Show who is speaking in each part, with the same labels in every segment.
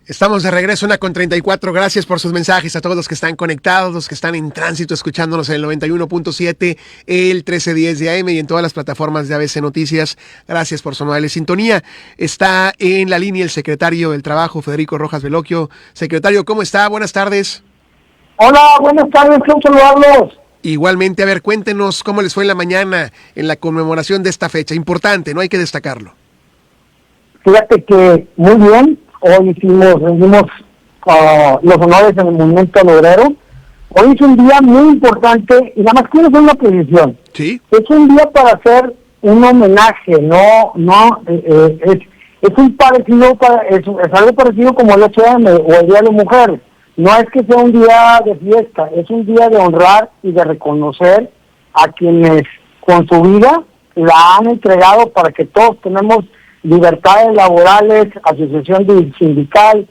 Speaker 1: Estamos de regreso, 1:34. Gracias por sus mensajes a todos los que están conectados, los que están en tránsito escuchándonos en el 91.7, el 1310 de AM y en todas las plataformas de ABC Noticias. Gracias por su amable sintonía. Está en la línea el secretario del Trabajo, Federico Rojas Veloquio. Secretario, ¿cómo está? Buenas tardes.
Speaker 2: Hola, buenas tardes, quiero saludarlos.
Speaker 1: Igualmente, a ver, cuéntenos cómo les fue en la mañana en la conmemoración de esta fecha. Importante, ¿no? Hay que destacarlo.
Speaker 2: Fíjate que muy bien, hoy rendimos los honores en el movimiento obrero. Hoy es un día muy importante y nada más quiero hacer una precisión.
Speaker 1: Sí.
Speaker 2: Es un día para hacer un homenaje, es un parecido, es algo parecido como el 8M o el Día de la Mujer. No es que sea un día de fiesta, es un día de honrar y de reconocer a quienes con su vida la han entregado para que todos tenemos libertades laborales, asociación sindical,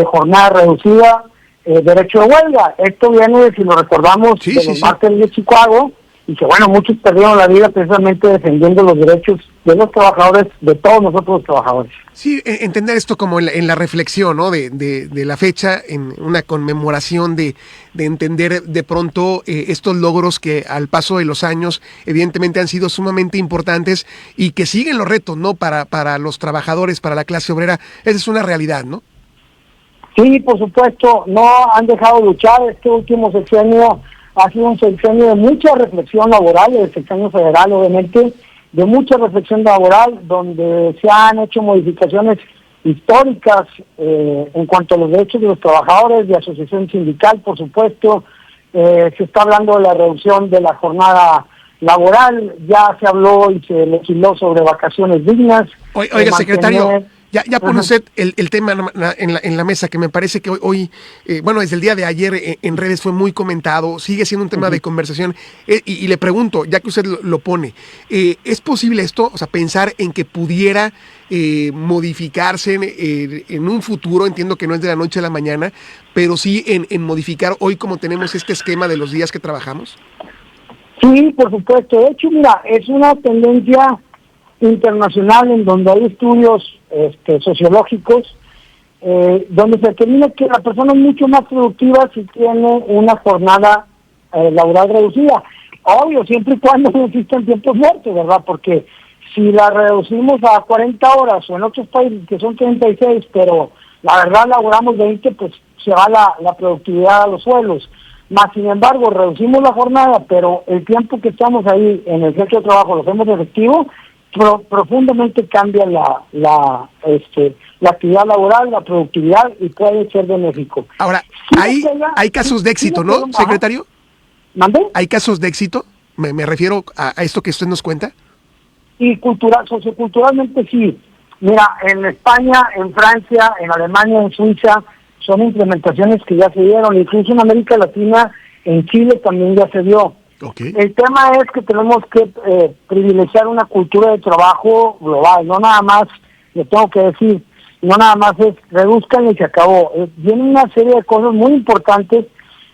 Speaker 2: jornada reducida, derecho de huelga. Esto viene, si lo recordamos, de los mártires de Chicago, y que bueno, muchos perdieron la vida precisamente defendiendo los derechos de los trabajadores, de todos nosotros los trabajadores.
Speaker 1: Sí, entender esto como en la reflexión, ¿no? de la fecha, en una conmemoración de entender de pronto estos logros que al paso de los años evidentemente han sido sumamente importantes y que siguen los retos, ¿no? Para los trabajadores, para la clase obrera. Esa es una realidad, ¿no?
Speaker 2: Sí, por supuesto, no han dejado de luchar. Este último sexenio ha sido un sexenio de mucha reflexión laboral, el sexenio federal obviamente, de mucha reflexión laboral, donde se han hecho modificaciones históricas en cuanto a los derechos de los trabajadores, de asociación sindical, por supuesto. Se está hablando de la reducción de la jornada laboral, ya se habló y se legisló sobre vacaciones dignas.
Speaker 1: Oiga, secretario, ya pone usted el tema en la mesa, que me parece que hoy desde el día de ayer en redes fue muy comentado, sigue siendo un tema de conversación, y le pregunto, ya que usted lo pone, ¿es posible esto? O sea, pensar en que pudiera modificarse en un futuro, entiendo que no es de la noche a la mañana, pero sí en modificar hoy como tenemos este esquema de los días que trabajamos.
Speaker 2: Sí, por supuesto. De hecho, mira, es una tendencia internacional en donde hay estudios sociológicos donde se determina que la persona es mucho más productiva si tiene una jornada laboral reducida. Obvio, siempre y cuando no existan tiempos muertos, ¿verdad? Porque si la reducimos a 40 horas o en otros países que son 36, pero la verdad laboramos 20, pues se va la productividad a los suelos. Más sin embargo, reducimos la jornada, pero el tiempo que estamos ahí en el centro de trabajo lo hacemos efectivo, profundamente cambia la actividad laboral, la productividad, y puede ser benéfico.
Speaker 1: Ahora, hay casos de éxito, ¿no, secretario?
Speaker 2: ¿Mande?
Speaker 1: ¿Hay casos de éxito? Me refiero a esto que usted nos cuenta.
Speaker 2: Y socioculturalmente sí. Mira, en España, en Francia, en Alemania, en Suiza, son implementaciones que ya se dieron, incluso en América Latina, en Chile también ya se dio.
Speaker 1: Okay.
Speaker 2: El tema es que tenemos que privilegiar una cultura de trabajo global, no nada más, le tengo que decir, no nada más es reduzcan y se acabó. Viene una serie de cosas muy importantes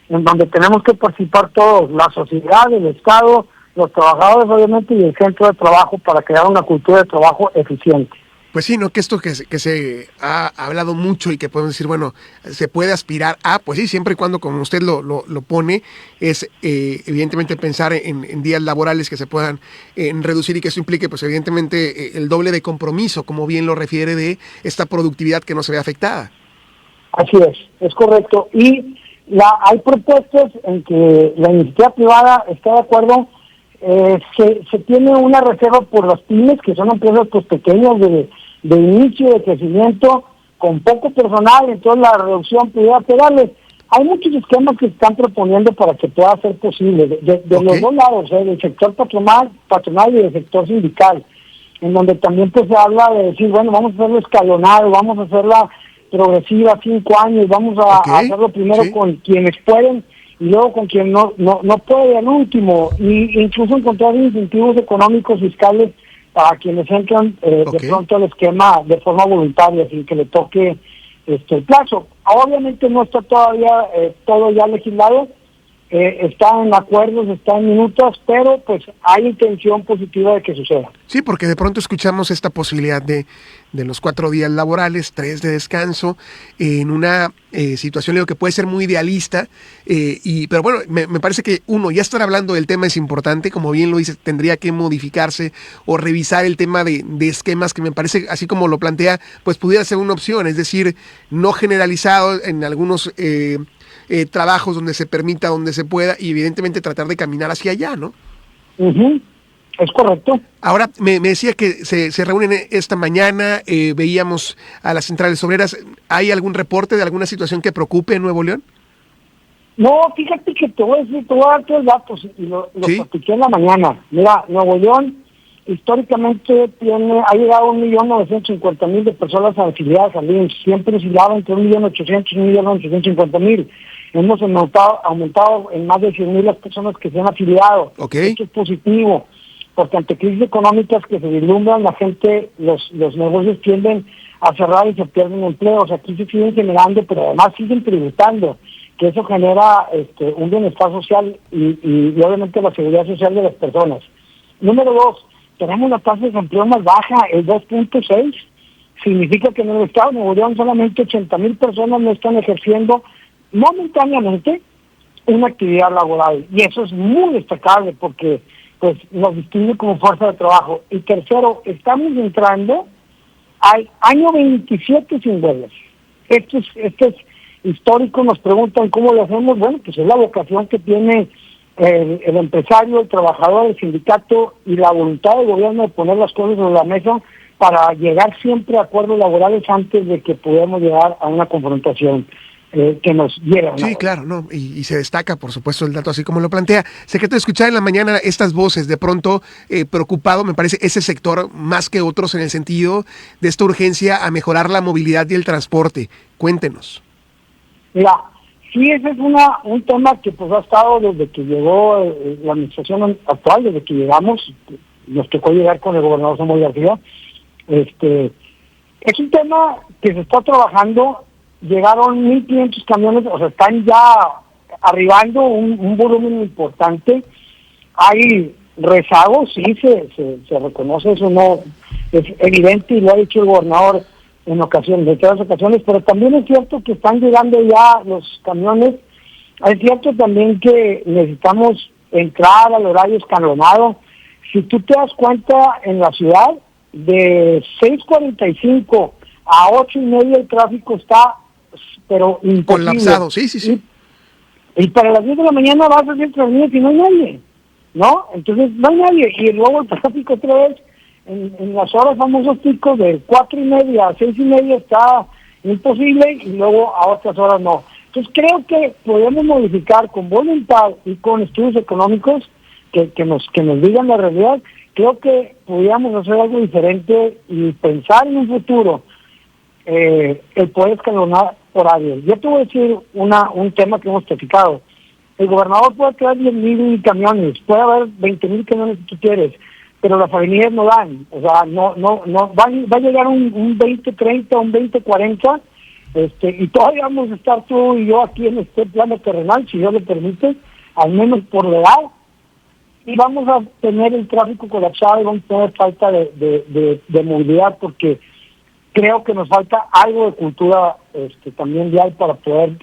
Speaker 2: en donde tenemos que participar todos, la sociedad, el Estado, los trabajadores obviamente y el centro de trabajo, para crear una cultura de trabajo eficiente.
Speaker 1: Pues sí, ¿no? Que esto que se ha hablado mucho y que podemos decir, bueno, se puede aspirar a, pues sí, siempre y cuando, como usted lo pone, es evidentemente pensar en días laborales que se puedan reducir y que eso implique, pues evidentemente, el doble de compromiso, como bien lo refiere, de esta productividad que no se ve afectada.
Speaker 2: Así es correcto. Y hay propuestas en que la iniciativa privada está de acuerdo. Se tiene una reserva por las pymes, que son empresas pues pequeñas de inicio, de crecimiento, con poco personal, entonces la reducción pudiera pegarle. Hay muchos esquemas que se están proponiendo para que pueda ser posible, de los dos lados, del sector patronal y del sector sindical, en donde también pues se habla de decir, bueno, vamos a hacerlo escalonado, vamos a hacerla progresiva, 5 años, vamos a hacerlo primero con quienes pueden, y luego con quien no puede al último, y incluso encontrar incentivos económicos fiscales para quienes entran de pronto al esquema de forma voluntaria, sin que le toque el plazo. Obviamente no está todavía todo ya legislado, está en acuerdos, está en minutas, pero pues hay intención positiva de que suceda.
Speaker 1: Sí, porque de pronto escuchamos esta posibilidad de los 4 días laborales, 3 de descanso, en una situación digo, que puede ser muy idealista, pero bueno, me parece que ya estar hablando del tema es importante, como bien lo dice, tendría que modificarse o revisar el tema de esquemas que me parece, así como lo plantea, pues pudiera ser una opción, es decir, no generalizado en algunos trabajos donde se permita, donde se pueda, y evidentemente tratar de caminar hacia allá, ¿no?
Speaker 2: Uh-huh. Es correcto.
Speaker 1: Ahora, me decía que se reúnen esta mañana, veíamos a las centrales obreras. ¿Hay algún reporte de alguna situación que preocupe en Nuevo León?
Speaker 2: No, fíjate que te voy a dar 3 datos y lo
Speaker 1: ¿Sí?
Speaker 2: platiqué en la mañana. Mira, Nuevo León históricamente ha llegado a 1.950.000 de personas afiliadas al IMSS. Siempre oscilaba entre 1.800.000 y 1.850.000. Hemos aumentado en más de 100.000 las personas que se han afiliado.
Speaker 1: Okay.
Speaker 2: Esto es positivo, porque ante crisis económicas que se vislumbran, la gente, los negocios tienden a cerrar y se pierden empleos. Aquí se siguen generando, pero además siguen tributando, que eso genera un bienestar social y obviamente la seguridad social de las personas. Número 2, tenemos la tasa de desempleo más baja, el 2.6. Significa que en el estado de Nuevo León solamente 80.000 personas no están ejerciendo momentáneamente una actividad laboral. Y eso es muy destacable porque pues nos distingue como fuerza de trabajo. Y tercero, estamos entrando al año 27 sin huelgas. Esto es histórico, nos preguntan cómo lo hacemos. Bueno, pues es la vocación que tiene el empresario, el trabajador, el sindicato y la voluntad del gobierno de poner las cosas sobre la mesa para llegar siempre a acuerdos laborales antes de que podamos llegar a una confrontación que nos lleve.
Speaker 1: Sí, claro, no, y se destaca, por supuesto, el dato así como lo plantea. Secretario, escuchar en la mañana estas voces, de pronto preocupado, me parece, ese sector más que otros en el sentido de esta urgencia a mejorar la movilidad y el transporte. Cuéntenos.
Speaker 2: Mira, sí, ese es un tema que pues ha estado desde que llegó la administración actual, desde que llegamos, nos tocó llegar con el gobernador Samuel García. Es un tema que se está trabajando. Llegaron 1.500 camiones, o sea, están ya arribando un volumen importante. Hay rezagos, sí, se reconoce, eso no es evidente y lo ha dicho el gobernador en otras ocasiones, pero también es cierto que están llegando ya los camiones. Es cierto también que necesitamos entrar al horario escalonado. Si tú te das cuenta, en la ciudad, de 6:45 a 8:30 el tráfico está pero imposible.
Speaker 1: Colapsado, sí.
Speaker 2: Y para las 10 de la mañana vas a hacer transmisiones y no hay nadie, ¿no? Entonces no hay nadie. Y luego el tráfico otra vez, en las horas famosos picos de 4:30 a 6:30 está imposible y luego a otras horas no. Entonces creo que podemos modificar con voluntad y con estudios económicos que nos digan la realidad. Creo que podríamos hacer algo diferente y pensar en un futuro el poder escalonar horarios. Yo te voy a decir un tema que hemos platicado. El gobernador puede traer 10.000 camiones, puede haber 20.000 camiones si tú quieres, pero las avenidas no dan. O sea, no va a llegar un 20:30, un 20:40, y todavía vamos a estar tú y yo aquí en este plano terrenal, si Dios lo permite, al menos por la edad, y vamos a tener el tráfico colapsado y vamos a tener falta de movilidad porque creo que nos falta algo de cultura también vial para poder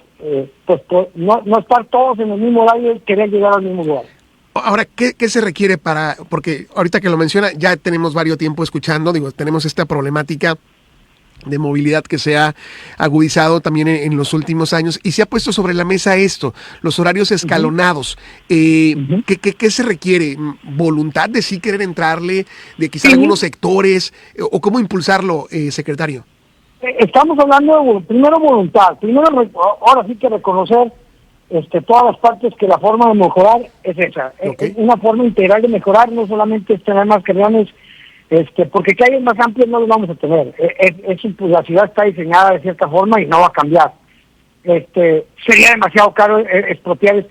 Speaker 2: no estar todos en el mismo horario y querer llegar al mismo lugar.
Speaker 1: Ahora, ¿qué se requiere porque ahorita que lo menciona, ya tenemos varios tiempo escuchando, tenemos esta problemática de movilidad que se ha agudizado también en los últimos años y se ha puesto sobre la mesa los horarios escalonados.
Speaker 2: Uh-huh.
Speaker 1: ¿Qué se requiere? ¿Voluntad de sí querer entrarle, de quizás algunos sectores, o cómo impulsarlo, secretario?
Speaker 2: Estamos hablando de primero voluntad, ahora sí que reconocer todas las partes que la forma de mejorar es esa. Okay. Una forma integral de mejorar no solamente es tener más camiones, porque calles más amplias no los vamos a tener. Pues la ciudad está diseñada de cierta forma y no va a cambiar. Sería demasiado caro expropiar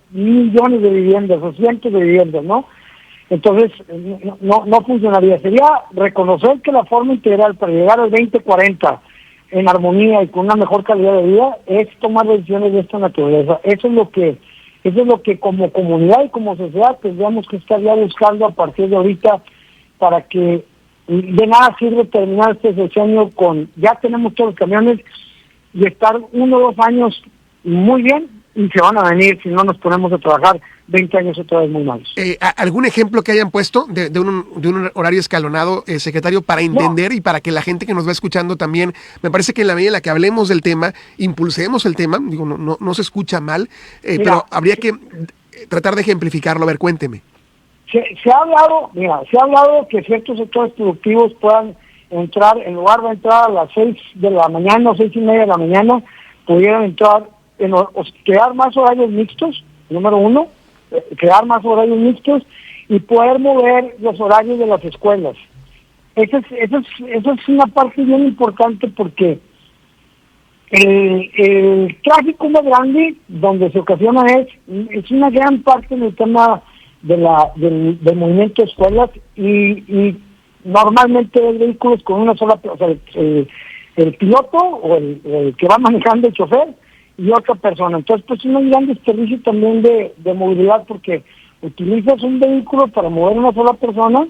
Speaker 2: millones de viviendas o cientos de viviendas, ¿no? Entonces, no funcionaría. Sería reconocer que la forma integral para llegar al 2040 en armonía y con una mejor calidad de vida es tomar decisiones de esta naturaleza. Eso es lo que Eso es lo que como comunidad y como sociedad tendríamos que estar ya buscando a partir de ahorita, para que de nada sirve terminar este sexenio con, ya tenemos todos los camiones, y estar 1 o 2 años muy bien, y se van a venir, si no nos ponemos a trabajar, 20 años otra vez muy malos.
Speaker 1: ¿Algún ejemplo que hayan puesto de un horario escalonado, secretario, para entender y para que la gente que nos va escuchando también, me parece que en la medida en la que hablemos del tema, impulsemos el tema, digo, no se escucha mal, pero habría que tratar de ejemplificarlo. A ver, cuénteme.
Speaker 2: Se ha hablado que ciertos sectores productivos puedan entrar, en lugar de entrar a las 6 de la mañana o 6:30 de la mañana, pudieran entrar, crear más horarios mixtos, número uno, crear más horarios mixtos y poder mover los horarios de las escuelas. Esa es una parte bien importante, porque el tráfico más grande donde se ocasiona es una gran parte del tema del movimiento de escuelas, y normalmente hay vehículos con una sola, o sea, el piloto o el que va manejando, el chofer, y otra persona. Entonces, pues es un gran desperdicio también de movilidad, porque utilizas un vehículo para mover una sola persona,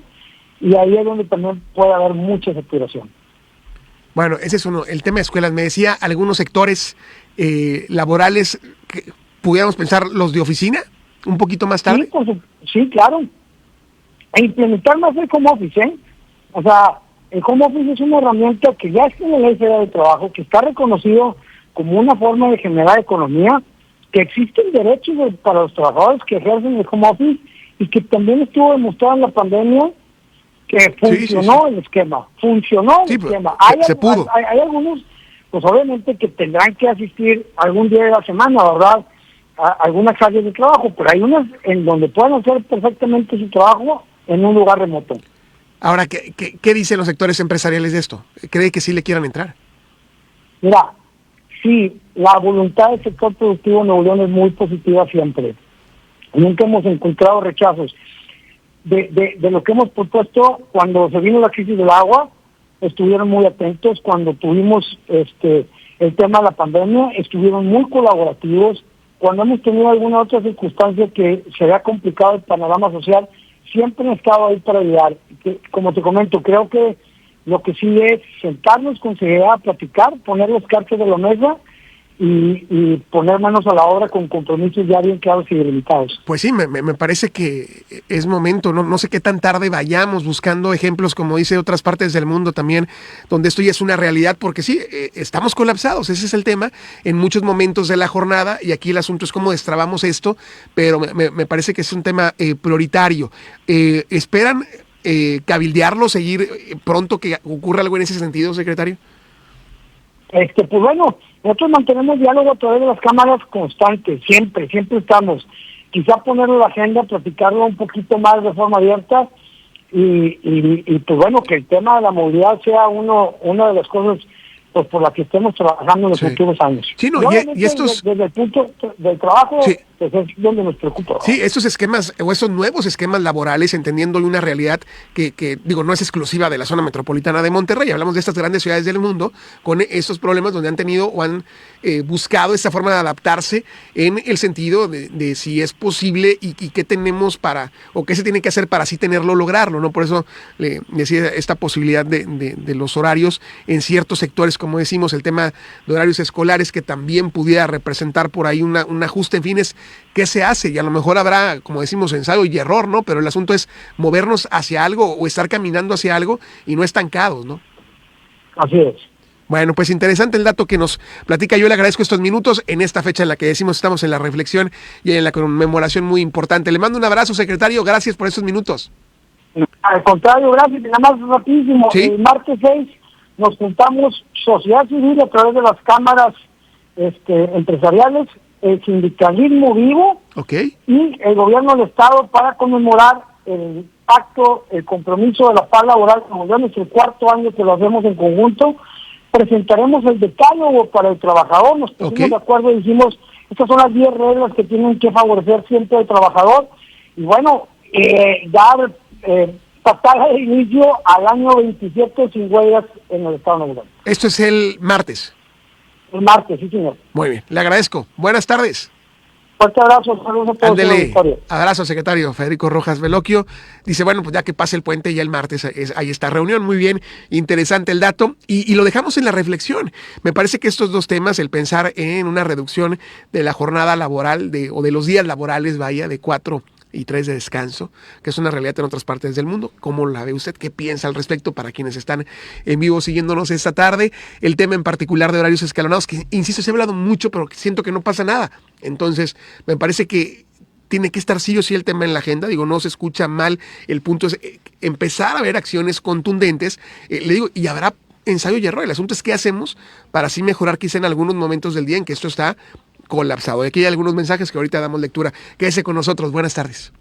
Speaker 2: y ahí es donde también puede haber mucha saturación.
Speaker 1: Bueno, ese es uno. El tema de escuelas, me decía, algunos sectores laborales, que pudiéramos pensar los de oficina, un poquito más tarde.
Speaker 2: Sí, claro. E implementar más el home office, O sea, el home office es una herramienta que ya está en la Ley Federal de Trabajo, que está reconocido como una forma de generar economía, que existen derechos para los trabajadores que ejercen el home office, y que también estuvo demostrado en la pandemia que funcionó el esquema. Funcionó el esquema.
Speaker 1: Se pudo.
Speaker 2: Hay algunos, pues obviamente, que tendrán que asistir algún día de la semana, ¿verdad?, a algunas áreas de trabajo, pero hay unas en donde pueden hacer perfectamente su trabajo en un lugar remoto.
Speaker 1: Ahora, ¿qué dicen los sectores empresariales de esto? ¿Cree que sí le quieran entrar?
Speaker 2: Mira, sí, la voluntad del sector productivo en Nuevo León es muy positiva siempre. Nunca hemos encontrado rechazos. De lo que hemos propuesto, cuando se vino la crisis del agua, estuvieron muy atentos. Cuando tuvimos el tema de la pandemia, estuvieron muy colaborativos. Cuando hemos tenido alguna otra circunstancia que se vea complicado el panorama social, siempre han estado ahí para ayudar. Como te comento, creo que lo que sí es sentarnos con seriedad, platicar, poner las cartas de la mesa y poner manos a la obra con compromisos ya bien claros y delimitados.
Speaker 1: Pues sí, me parece que es momento, no sé qué tan tarde vayamos buscando ejemplos, como dice otras partes del mundo también, donde esto ya es una realidad, porque sí, estamos colapsados, ese es el tema, en muchos momentos de la jornada, y aquí el asunto es cómo destrabamos esto, pero me parece que es un tema prioritario. ¿Esperan cabildearlo, seguir pronto que ocurra algo en ese sentido, secretario?
Speaker 2: Pues bueno, nosotros mantenemos diálogo a través de las cámaras constantes, siempre estamos. Quizá ponerlo en la agenda, platicarlo un poquito más de forma abierta, y pues bueno, que el tema de la movilidad sea una de las cosas pues por la que estemos trabajando en los últimos años.
Speaker 1: Sí, no, y estos...
Speaker 2: desde el punto del trabajo,
Speaker 1: sí,
Speaker 2: pues es donde nos preocupa, ¿no?
Speaker 1: Sí, estos esquemas o estos nuevos esquemas laborales, entendiéndole una realidad que digo, no es exclusiva de la zona metropolitana de Monterrey. Hablamos de estas grandes ciudades del mundo con estos problemas donde han tenido o han buscado esta forma de adaptarse en el sentido de si es posible y qué tenemos para, o qué se tiene que hacer para así lograrlo, ¿no? Por eso le decía esta posibilidad de los horarios en ciertos sectores, como decimos, el tema de horarios escolares, que también pudiera representar por ahí un ajuste. En fin, es qué se hace, y a lo mejor habrá, como decimos, ensayo y error, ¿no? Pero el asunto es movernos hacia algo o estar caminando hacia algo y no estancados, ¿no?
Speaker 2: Así es.
Speaker 1: Bueno, pues interesante el dato que nos platica. Yo le agradezco estos minutos en esta fecha en la que decimos estamos en la reflexión y en la conmemoración muy importante. Le mando un abrazo, secretario. Gracias por estos minutos.
Speaker 2: Al contrario, gracias. Nada más rapidísimo.
Speaker 1: ¿Sí?
Speaker 2: El martes 6 nos juntamos sociedad civil a través de las cámaras empresariales, el sindicalismo vivo,
Speaker 1: okay,
Speaker 2: y el gobierno del estado para conmemorar el pacto, el compromiso de la paz laboral con Nuevo León. Es el 4º año que lo hacemos en conjunto. Presentaremos el decálogo para el trabajador, nos pusimos de acuerdo y dijimos, estas son las 10 reglas que tienen que favorecer siempre al trabajador, y bueno, dar patada de inicio al año 27 sin huelgas en el estado de Nuevo León.
Speaker 1: Esto es el martes.
Speaker 2: El martes, sí señor.
Speaker 1: Muy bien, le agradezco. Buenas tardes.
Speaker 2: Fuerte abrazo, saludos a todos.
Speaker 1: Ándele, abrazo, secretario Federico Rojas Veloquio. Dice, bueno, pues ya que pase el puente, ya el martes hay esta reunión. Muy bien, interesante el dato. Y lo dejamos en la reflexión. Me parece que estos dos temas, el pensar en una reducción de la jornada laboral o de los días laborales, de 4 y 3 de descanso, que es una realidad en otras partes del mundo. ¿Cómo la ve usted? ¿Qué piensa al respecto para quienes están en vivo siguiéndonos esta tarde? El tema en particular de horarios escalonados, que insisto, se ha hablado mucho, pero siento que no pasa nada. Entonces, me parece que tiene que estar sí o sí el tema en la agenda. Digo, no se escucha mal. El punto es empezar a ver acciones contundentes. Le digo, y habrá ensayo y error. El asunto es qué hacemos para así mejorar quizá en algunos momentos del día en que esto está colapsado. Y aquí hay algunos mensajes que ahorita damos lectura. Quédese con nosotros. Buenas tardes.